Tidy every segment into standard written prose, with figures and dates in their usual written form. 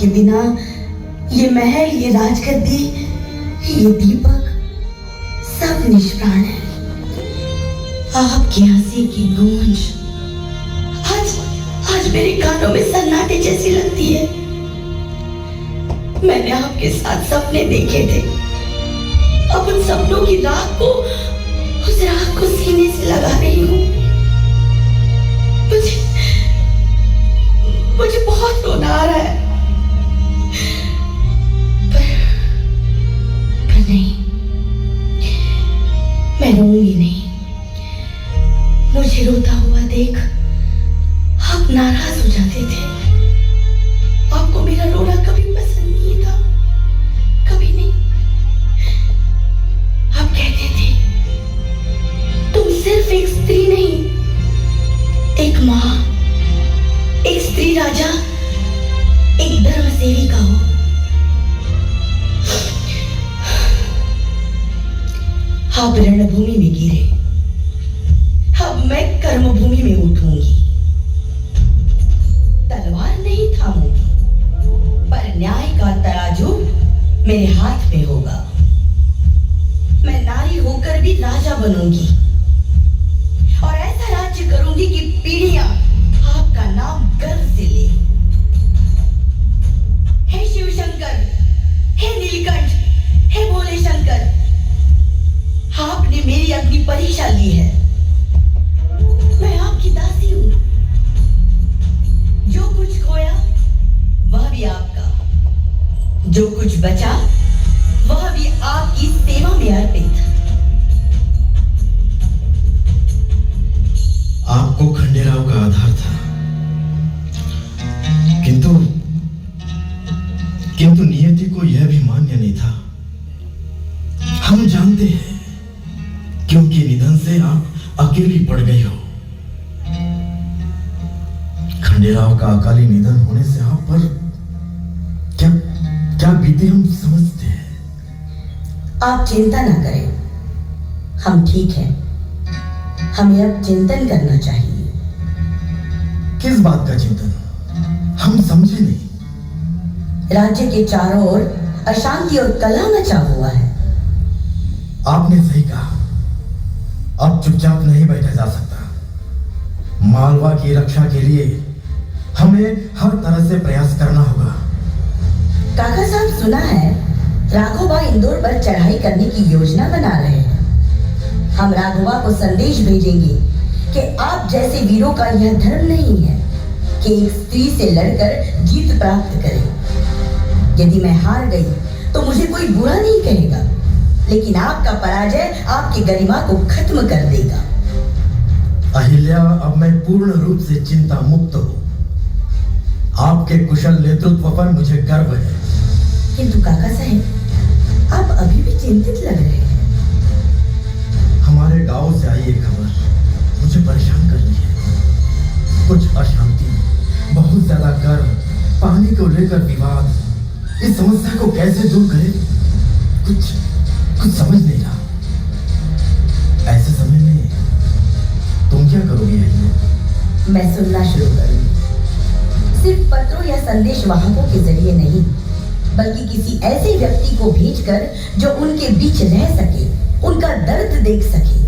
आपके बिना ये महल, ये राजगद्दी, ये दीपक सब निष्प्राण है। आपकी हंसी की गूंज आज मेरे कानों में सन्नाटे जैसी लगती है। मैंने आपके साथ सपने देखे थे, अब उन सपनों की उस राख को सीने से लगा रही हूँ। मुझे बहुत रोना आ रहा है, पर नहीं, मैं रोऊंगी नहीं। मुझे रोता हुआ देख आप नाराज हो जाते थे। आपको मेरा रोना कभी पसंद नहीं था, कभी नहीं। आप कहते थे तुम सिर्फ एक स्त्री नहीं, एक मां, एक स्त्री राजा, एक धर्म सेविका हो। आप रणभूमि में गिरे, अब मैं कर्मभूमि में उठूंगी। तलवार नहीं थामूंगी, पर न्याय का तराजू मेरे हाथ में होगा। मैं नारी होकर भी राजा बनूंगी और ऐसा राज्य करूंगी कि पीढ़ियां आपका नाम गर्व से ले। हे शिव शंकर, हे नीलकंठ, हे भोले शंकर, आपने मेरी अग्नि परीक्षा ली है। मैं आपकी दासी हूं। जो कुछ खोया वह भी आपका, जो कुछ बचा वह भी आपकी सेवा में अर्पित। आपको खंडेराव का आधार था, किंतु नियति को यह भी मान्य नहीं था। हम जानते हैं, क्योंकि निधन से आप अकेली पड़ गई हो। खंडेराव का अकाली निधन होने से आप पर क्या क्या बीते हम समझते हैं। आप चिंता ना करें, हम ठीक हैं। हमें अब चिंतन करना चाहिए। किस बात का चिंतन? हम समझे नहीं। राज्य के चारों ओर अशांति और कलह मचा हुआ है। आपने सही कहा, अब चुपचाप नहीं बैठा जा सकता। मालवा की रक्षा के लिए हमें हर तरह से प्रयास करना होगा। काका साहब, सुना है राघोबा इंदौर पर चढ़ाई करने की योजना बना रहे हैं। हम राघोबा को संदेश भेजेंगे कि आप जैसे वीरों का यह धर्म नहीं है कि एक स्त्री से लड़कर जीत प्राप्त करें। यदि मैं हार गई तो मुझे कोई बुरा नहीं कहेगा, लेकिन आपका पराजय आपकी गरिमा को खत्म कर देगा। अहिल्या, अब मैं पूर्ण रूप से चिंता मुक्त हूँ। आपके कुशल नेतृत्व पर मुझे गर्व है। किंतु काका साहब, आप अभी भी चिंतित लग रहे हैं। हमारे गांव से आई एक खबर मुझे परेशान कर रही है। कुछ अशांति, बहुत ज्यादा गर्व, पानी को लेकर विवाद। इस समस्या को कैसे दूर करें, कुछ समझ नहीं रहा। ऐसे समय में तुम क्या करोगी अहिल्या? मैं सुनना शुरू करूंगी। सिर्फ पत्रों या संदेश वाहकों के जरिए नहीं, बल्कि किसी ऐसे व्यक्ति को भेजकर जो उनके बीच रह सके, उनका दर्द देख सके,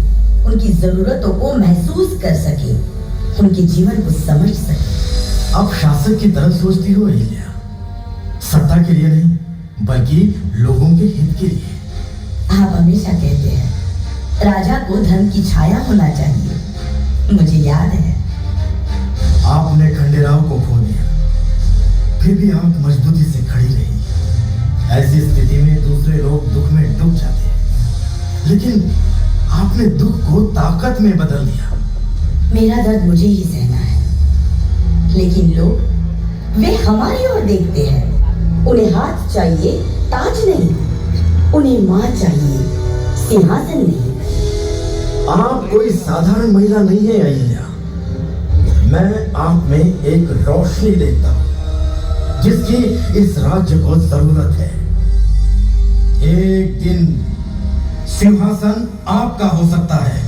उनकी जरूरतों को महसूस कर सके, उनके जीवन को समझ सके। आप शासक की तरफ सोचती हो अहिल्या, सत्ता के लिए नहीं, बल्कि लोगों के हित के लिए। आप हमेशा कहते हैं राजा को धर्म की छाया होना चाहिए। मुझे याद है, आपने खंडेराव को खो दिया, फिर भी आप मजबूती से खड़ी रही। ऐसी स्थिति में दूसरे लोग दुख में डूब जाते हैं, लेकिन आपने दुख को ताकत में बदल दिया। मेरा दर्द मुझे ही सहना है, लेकिन लोग वे हमारी ओर देखते हैं। उन्हें हाथ चाहिए, ताज नहीं। उन्हें मां चाहिए, सिंहासन नहीं। आप कोई साधारण महिला नहीं है अहिल्या। मैं आप में एक रोशनी देखता हूं, जिसकी इस राज्य को जरूरत है। एक दिन सिंहासन आपका हो सकता है,